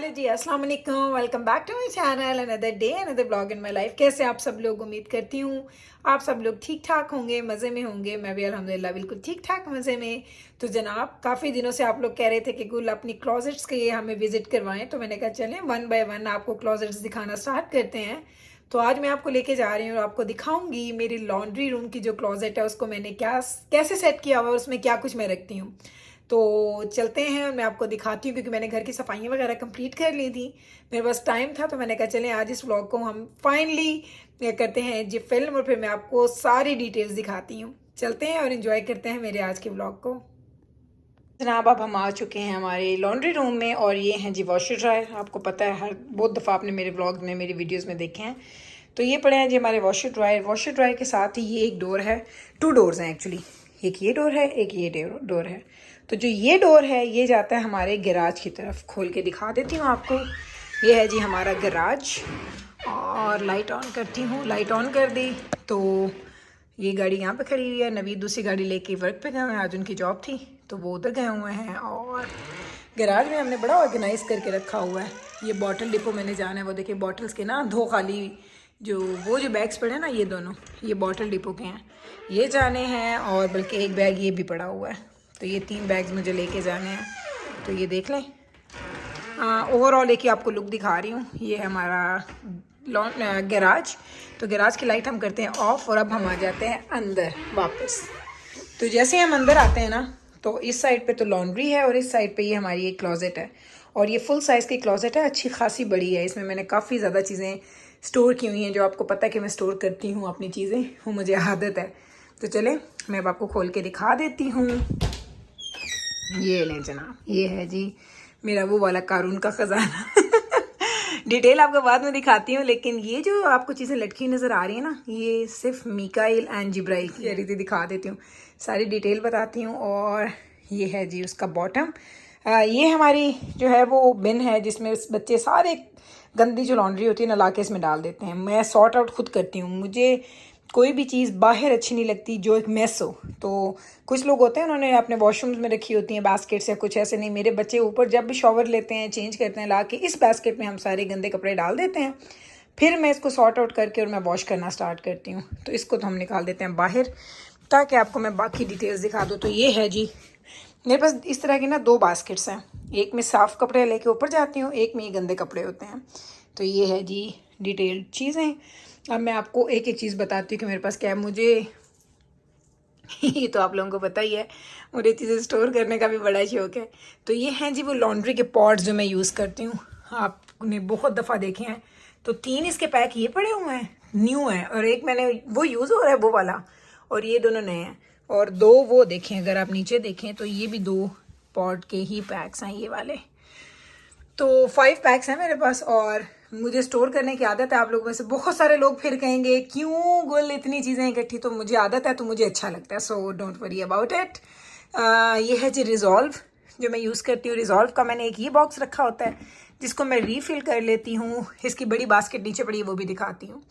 Hello जी, अस्सलाम वालेकुम। Welcome back to my channel. Another day another blog in my life. कैसे आप सब लोग? उम्मीद करती हूँ आप सब लोग ठीक ठाक होंगे, मज़े में होंगे। मैं भी अल्हम्दुलिल्लाह बिल्कुल ठीक ठाक मज़े में। तो जनाब, काफ़ी दिनों से आप लोग कह रहे थे कि गुल अपनी क्लोजेट्स के ये हमें विजिट करवाएं, तो मैंने कहा चलें वन बाय वन आपको क्लोजेट्स दिखाना स्टार्ट करते हैं। तो आज मैं आपको लेके जा रही हूँ और आपको दिखाऊंगी मेरी लॉन्ड्री रूम की जो क्लोजेट है उसको मैंने क्या कैसे सेट किया हुआ है, उसमें क्या कुछ मैं रखती हूँ। तो चलते हैं और मैं आपको दिखाती हूँ, क्योंकि मैंने घर की सफाइयाँ वगैरह कंप्लीट कर ली थी। मेरे पास टाइम था तो मैंने कहा चलें आज इस व्लॉग को हम फाइनली करते हैं जी फिल्म, और फिर मैं आपको सारी डिटेल्स दिखाती हूँ। चलते हैं और इन्जॉय करते हैं मेरे आज के व्लॉग को। जनाब, अब हम आ चुके हैं हमारे लॉन्ड्री रूम में और ये हैं जी वॉशर ड्रायर। आपको पता है हर बहुत दफ़ा आपने मेरे व्लॉग में मेरी वीडियोस में देखे हैं। तो ये पड़े हैं जी हमारे वॉशर ड्रायर। वॉशर ड्रायर के साथ ही ये एक डोर है, टू डोर्स हैं एक्चुअली। एक ये डोर है, एक ये डोर है। तो जो ये डोर है ये जाता है हमारे गैराज की तरफ। खोल के दिखा देती हूँ आपको। ये है जी हमारा गैराज। और लाइट ऑन करती हूँ, लाइट ऑन कर दी तो ये गाड़ी यहाँ पे खड़ी हुई है। नवीद दूसरी गाड़ी लेके वर्क पे गए हुए हैं, आज उनकी जॉब थी तो वो उधर गए हुए हैं। और गैराज में हमने बड़ा ऑर्गेनाइज करके रखा हुआ है। ये बॉटल डिपो मैंने जाना है, वो देखिए बॉटल्स के ना दो खाली जो बैग्स पड़े हैं ना, ये दोनों ये बॉटल डिपो के हैं, ये जाने हैं। और बल्कि एक बैग ये भी पड़ा हुआ है, तो ये 3 बैग्स मुझे लेके जाने हैं। तो ये देख लें। ओवरऑल एक ही आपको लुक दिखा रही हूँ। ये है हमारा गैराज। तो गैराज की लाइट हम करते हैं ऑफ और अब हम आ जाते हैं अंदर वापस। तो जैसे हम अंदर आते हैं ना, तो इस साइड पे तो लॉन्ड्री है और इस साइड पे ये हमारी एक क्लोजेट है। और ये फुल साइज़ की क्लोजेट है, अच्छी खासी बड़ी है। इसमें मैंने काफ़ी ज़्यादा चीज़ें स्टोर की हुई हैं, जो आपको पता है कि मैं स्टोर करती हूँ अपनी चीज़ें, वो मुझे आदत है। तो चले मैं अब आपको खोल के दिखा देती हूँ। ये लें जनाब, ये है जी मेरा वो वाला कारून का ख़जाना। डिटेल आपको बाद में दिखाती हूँ, लेकिन ये जो आपको चीज़ें लटकी नज़र आ रही है ना, ये सिर्फ मीकाइल एंड जिब्राइल की रीति दिखा देती हूँ, सारी डिटेल बताती हूँ। और ये है जी उसका बॉटम। ये हमारी जो है वो बिन है, जिसमें बच्चे सारे गंदी जो लॉन्ड्री होती है ना ला के इसमें डाल देते हैं। मैं सॉर्ट आउट खुद करती हूँ। मुझे कोई भी चीज़ बाहर अच्छी नहीं लगती जो एक मेस हो। तो कुछ लोग होते हैं उन्होंने अपने वॉशरूम्स में रखी होती हैं बास्केट्स या कुछ, ऐसे नहीं। मेरे बच्चे ऊपर जब भी शॉवर लेते हैं, चेंज करते हैं, ला के इस बास्केट में हम सारे गंदे कपड़े डाल देते हैं। फिर मैं इसको सॉर्ट आउट करके और मैं वॉश करना स्टार्ट करती हूँ। तो इसको तो हम निकाल देते हैं बाहर, ताकि आपको मैं बाकी डिटेल्स दिखा दूँ। तो ये है जी मेरे पास इस तरह की ना 2 बास्केट्स हैं। एक में साफ़ कपड़े लेके ऊपर जाती हूँ, एक में ये गंदे कपड़े होते हैं। तो ये है जी डिटेल्ड चीज़ें। अब मैं आपको एक एक चीज़ बताती हूँ कि मेरे पास क्या है। मुझे ये तो आप लोगों को पता ही है, मुझे चीज़ें स्टोर करने का भी बड़ा शौक है। तो ये हैं जी वो लॉन्ड्री के पॉट्स जो मैं यूज़ करती हूँ, आपने बहुत दफ़ा देखे हैं। तो 3 इसके पैक ये पड़े हुए हैं, न्यू हैं, और एक मैंने वो यूज़ हो रहा है वो वाला, और ये दोनों नए हैं। और 2 वो देखें, अगर आप नीचे देखें तो ये भी 2 पॉट के ही पैक्स हैं ये वाले। तो 5 पैक्स हैं मेरे पास और मुझे स्टोर करने की आदत है। आप लोगों में से बहुत सारे लोग फिर कहेंगे क्यों गुल इतनी चीज़ें इकट्ठी, तो मुझे आदत है, तो मुझे अच्छा लगता है। So don't worry about it. ये है जी रिजॉल्व जो मैं यूज़ करती हूँ। रिजॉल्व का मैंने एक ये बॉक्स रखा होता है जिसको मैं रीफ़िल कर लेती हूँ। इसकी बड़ी बास्केट नीचे पड़ी है, वो भी दिखाती हूँ।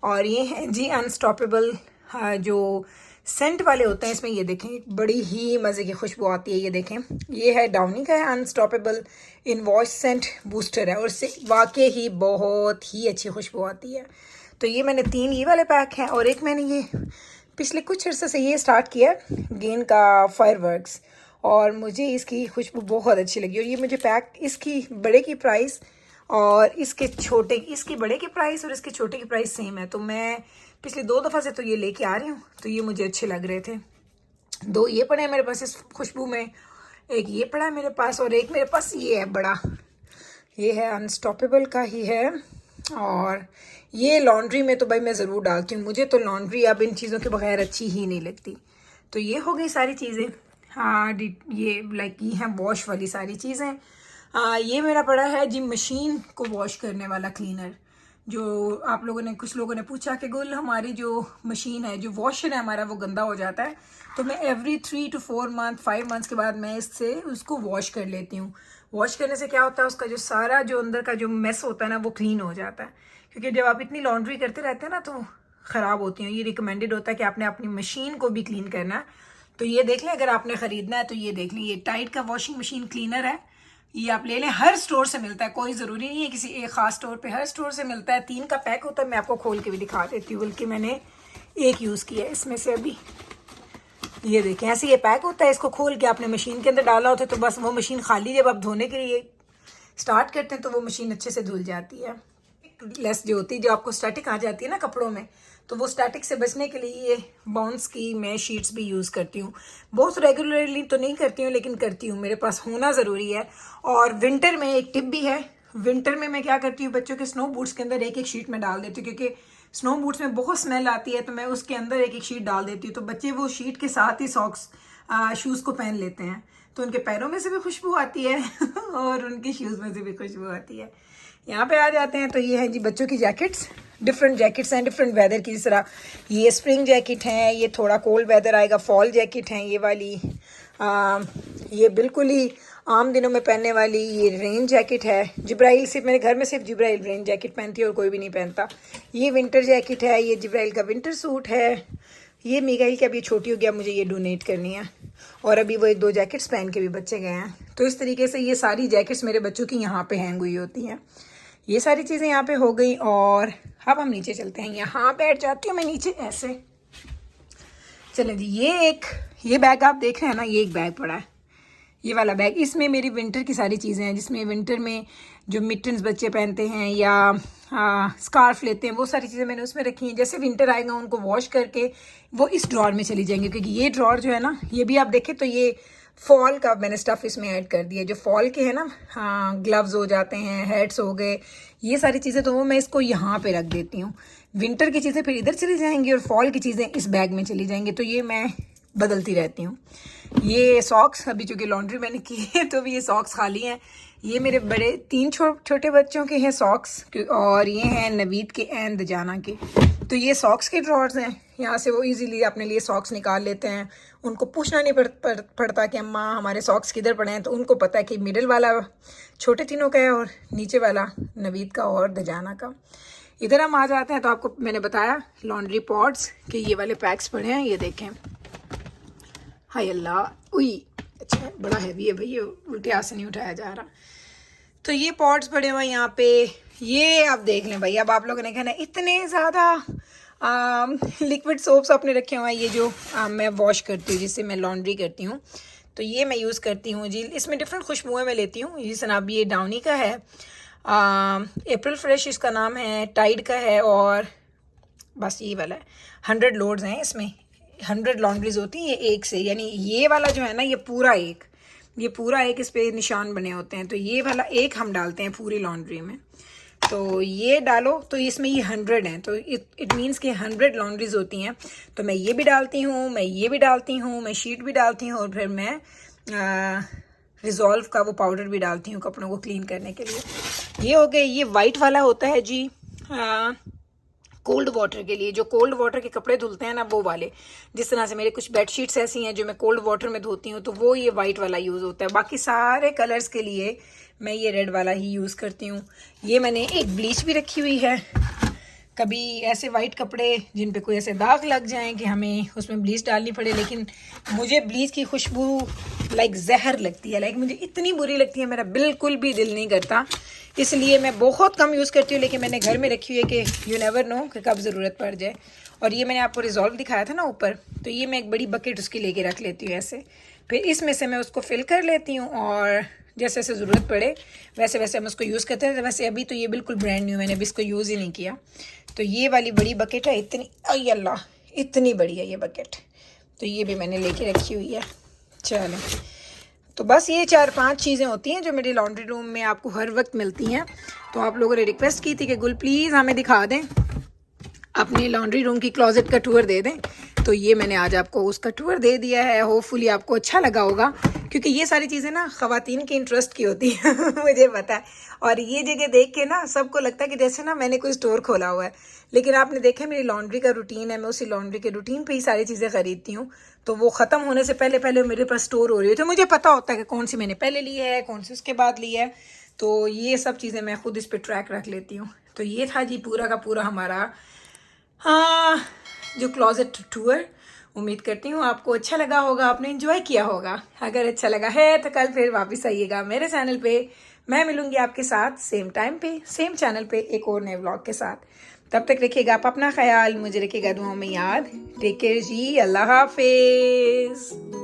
और ये है जी अनस्टॉपेबल जो सेंट वाले होते हैं। इसमें ये देखें बड़ी ही मज़े की खुशबू आती है। ये देखें, ये है डाउनी का है, अनस्टॉपेबल इन वॉश सेंट बूस्टर है, और इससे वाकई ही बहुत ही अच्छी खुशबू आती है। तो ये मैंने 3 ये वाले पैक हैं, और एक मैंने ये पिछले कुछ अर्से से ये स्टार्ट किया गेन का फायरवर्क्स, और मुझे इसकी खुशबू बहुत अच्छी लगी। और ये मुझे पैक इसकी बड़े की प्राइस और इसकी बड़े की प्राइस और इसके छोटे की प्राइस सेम है। तो मैं पिछले 2 दफ़ा से तो ये लेके आ रही हूँ, तो ये मुझे अच्छे लग रहे थे। 2 ये पड़े हैं मेरे पास इस खुशबू में, एक ये पड़ा है मेरे पास, और एक मेरे पास ये है बड़ा, ये है अनस्टॉपेबल का ही है। और ये लॉन्ड्री में तो भाई मैं ज़रूर डालती हूँ। मुझे तो लॉन्ड्री अब इन चीज़ों के बगैर अच्छी ही नहीं लगती। तो ये हो गई सारी चीज़ें। हाँ, ये लाइक ये हैं वॉश वाली सारी चीज़ें। ये मेरा पड़ा है जी मशीन को वॉश करने वाला क्लीनर। जो आप लोगों ने कुछ लोगों ने पूछा कि गुल हमारी जो मशीन है, जो वॉशर है हमारा, वो गंदा हो जाता है। तो मैं एवरी 3 to 4 मंथ 5 मंथ्स के बाद मैं इससे उसको वॉश कर लेती हूँ। वॉश करने से क्या होता है, उसका जो सारा जो अंदर का जो मेस होता है ना, वो क्लीन हो जाता है। क्योंकि जब आप इतनी लॉन्ड्री करते रहते हैं ना, तो ख़राब होती हैं। ये रिकमेंडेड होता है कि आपने अपनी मशीन को भी क्लीन करना है। तो ये देख लें, अगर आपने ख़रीदना है तो ये देख लें, ये टाइड का वॉशिंग मशीन क्लीनर है। ये आप ले लें, हर स्टोर से मिलता है, कोई ज़रूरी नहीं है किसी एक ख़ास स्टोर पे, हर स्टोर से मिलता है। 3 का पैक होता है, मैं आपको खोल के भी दिखा देती हूँ, बल्कि मैंने एक यूज़ किया है इसमें से अभी। ये देखें, ऐसे ये पैक होता है, इसको खोल के आपने मशीन के अंदर डाला होता है, तो बस वो मशीन खाली, जब आप धोने के लिए स्टार्ट करते हैं तो वो मशीन अच्छे से धुल जाती है। लेस जो होती है, जो आपको स्टैटिक आ जाती है ना कपड़ों में, तो वो स्टैटिक से बचने के लिए ये बाउंस की मैं शीट्स भी यूज़ करती हूँ। बहुत रेगुलरली तो नहीं करती हूँ, लेकिन करती हूँ, मेरे पास होना ज़रूरी है। और विंटर में एक टिप भी है, विंटर में मैं क्या करती हूँ, बच्चों के स्नो बूट्स के अंदर एक एक शीट में डाल देती हूँ, क्योंकि स्नो बूट्स में बहुत स्मेल आती है, तो मैं उसके अंदर एक एक शीट डाल देती हूँ, तो बच्चे वो शीट के साथ ही सॉक्स शूज़ को पहन लेते हैं, तो उनके पैरों में से भी खुशबू आती है और उनके शूज़ में से भी खुशबू आती है। यहाँ पे आ जाते हैं, तो ये है जी बच्चों की जैकेट्स, डिफरेंट जैकेट्स हैं डिफरेंट वेदर की। जिस तरह ये स्प्रिंग जैकेट हैं, ये थोड़ा कोल्ड वेदर आएगा, फॉल जैकेट हैं ये वाली, ये बिल्कुल ही आम दिनों में पहनने वाली ये रेन जैकेट है। जिब्राइल सिर्फ मेरे घर में सिर्फ जिब्राइल रेन जैकेट पहनती है और कोई भी नहीं पहनता। ये विंटर जैकेट है, ये जिब्राइल का विंटर सूट है। ये मिगाइल की अभी छोटी हो गया, मुझे ये डोनेट करनी है, और अभी वो 1-2 जैकेट्स पहन के भी बच्चे गए हैं। तो इस तरीके से ये सारी जैकेट्स मेरे बच्चों की यहाँ पे हैंग हुई होती हैं। ये सारी चीज़ें यहाँ पे हो गई, और अब हम नीचे चलते हैं। यहाँ बैठ जाती हूँ मैं नीचे ऐसे। चलें जी, ये बैग आप देख रहे हैं ना, ये एक बैग पड़ा है, ये वाला बैग, इसमें मेरी विंटर की सारी चीज़ें हैं, जिसमें विंटर में जो मिटन्स बच्चे पहनते हैं या स्कार्फ लेते हैं, वो सारी चीज़ें मैंने उसमें रखी हैं। जैसे विंटर आएगा उनको वॉश करके वो इस ड्रॉर में चली जाएंगी, क्योंकि ये ड्रॉर जो है ना, ये भी आप देखें तो ये फॉल का मैंने स्टफ़ इसमें ऐड कर दिया, जो फॉल के हैं ना, हाँ, ग्लव्स हो जाते हैं, हैट्स हो गए, ये सारी चीज़ें, तो वो मैं इसको यहाँ पे रख देती हूँ। विंटर की चीज़ें फिर इधर चली जाएंगी और फॉल की चीज़ें इस बैग में चली जाएंगी, तो ये मैं बदलती रहती हूँ। ये सॉक्स अभी चूँकि लॉन्ड्री मैंने की है, तो भी ये सॉक्स खाली हैं। ये मेरे बड़े 3 छोटे बच्चों के हैं सॉक्स, और ये हैं नवीद के एंड दजाना के। तो ये सॉक्स के ड्रॉर्स हैं, यहाँ से वो इजीली अपने लिए सॉक्स निकाल लेते हैं, उनको पूछना नहीं पड़ता कि अम्मा हमारे सॉक्स किधर पड़े हैं, तो उनको पता है कि मिडिल वाला छोटे तीनों का है और नीचे वाला नवीद का और दजाना का। इधर हम आ जाते हैं, तो आपको मैंने बताया लॉन्ड्री पॉड्स के ये वाले पैक्स पड़े हैं, ये देखें। हाय अल्लाह, उई, अच्छा बड़ा हैवी है भाई, ये उल्टे हाथ से नहीं उठाया जा रहा। तो ये पॉट्स पड़े हुए हैं यहाँ पे, ये आप देख लें भाई। अब आप लोगों ने कहना इतने ज़्यादा लिक्विड सोप्स आपने रखे हुए हैं, ये जो मैं वॉश करती हूँ, जिससे मैं लॉन्ड्री करती हूँ, तो ये मैं यूज़ करती हूँ जी। इसमें डिफरेंट खुशबुएँ मैं लेती हूँ। ये सनाब, ये डाउनी का है, अप्रैल फ्रेश इसका नाम है, टाइड का है, और बस ये वाला है। 100 लोड्स हैं इसमें, 100 लॉन्ड्रीज होती हैं ये एक से, यानी ये वाला जो है ना, ये पूरा एक इस पे निशान बने होते हैं, तो ये वाला एक हम डालते हैं पूरी लॉन्ड्री में। तो ये डालो, तो इसमें ये 100 हैं, तो इट मीन्स कि 100 लॉन्ड्रीज होती हैं। तो मैं ये भी डालती हूँ, मैं ये भी डालती हूँ, मैं शीट भी डालती हूँ, और फिर मैं रिजॉल्व का वो पाउडर भी डालती हूँ कपड़ों को क्लीन करने के लिए। ये हो गए। ये वाइट वाला होता है जी कोल्ड वाटर के लिए, जो कोल्ड वाटर के कपड़े धुलते हैं ना, वो वाले। जिस तरह से मेरे कुछ बेडशीट्स ऐसी हैं जो मैं कोल्ड वाटर में धोती हूँ, तो वो ये वाइट वाला यूज़ होता है। बाकी सारे कलर्स के लिए मैं ये रेड वाला ही यूज़ करती हूँ। ये मैंने एक ब्लीच भी रखी हुई है, कभी ऐसे वाइट कपड़े जिन पे कोई ऐसे दाग लग जाएं कि हमें उसमें ब्लीच डालनी पड़े, लेकिन मुझे ब्लीच की खुशबू लाइक जहर लगती है, लाइक मुझे इतनी बुरी लगती है, मेरा बिल्कुल भी दिल नहीं करता, इसलिए मैं बहुत कम यूज़ करती हूँ। लेकिन मैंने घर में रखी हुई है कि यू नेवर नो कि कब ज़रूरत पड़ जाए। और ये मैंने आपको रिजॉल्व दिखाया था ना ऊपर, तो ये मैं एक बड़ी बकेट उसकी लेके रख लेती हूँ ऐसे, फिर इसमें से मैं उसको फिल कर लेती हूँ, और जैसे जैसे ज़रूरत पड़े वैसे वैसे हम उसको यूज़ करते हैं। वैसे अभी तो ये बिल्कुल ब्रांड न्यू, मैंने अभी इसको यूज़ ही नहीं किया। तो ये वाली बड़ी बकेट है, इतनी, अय अल्लाह, इतनी बड़ी है ये बकेट, तो ये भी मैंने लेके रखी हुई है। चलो, तो बस ये 4-5 चीज़ें होती हैं जो मेरे लॉन्ड्री रूम में आपको हर वक्त मिलती हैं। तो आप लोगों ने रिक्वेस्ट की थी कि गुल प्लीज़ हमें दिखा दें, अपने लॉन्ड्री रूम की क्लोजेट का टूर दे दें, तो ये मैंने आज आपको उसका टूर दे दिया है। होपफुली आपको अच्छा लगा होगा, क्योंकि ये सारी चीज़ें ना ख़वातीन के इंटरेस्ट की होती है मुझे पता है। और ये जगह देख के ना सबको लगता है कि जैसे ना मैंने कोई स्टोर खोला हुआ है, लेकिन आपने देखा मेरी लॉन्ड्री का रूटीन है, मैं उसी लॉन्ड्री के रूटीन पे ही सारी चीज़ें ख़रीदती हूँ। तो वो ख़त्म होने से पहले पहले मेरे पास स्टोर हो रही है, तो मुझे पता होता है कि कौन सी मैंने पहले ली है, कौन सी उसके बाद ली है। तो ये सब चीज़ें मैं खुद इस पर ट्रैक रख लेती हूँ। तो ये था जी पूरा का पूरा हमारा जो क्लोजेट टूर। उम्मीद करती हूँ आपको अच्छा लगा होगा, आपने एंजॉय किया होगा। अगर अच्छा लगा है तो कल फिर वापस आइएगा मेरे चैनल पे। मैं मिलूंगी आपके साथ सेम टाइम पे सेम चैनल पे एक और नए व्लॉग के साथ। तब तक रखिएगा आप अपना ख्याल, मुझे रखिएगा दुआओं में याद। टेक केयर जी, अल्लाह हाफिज।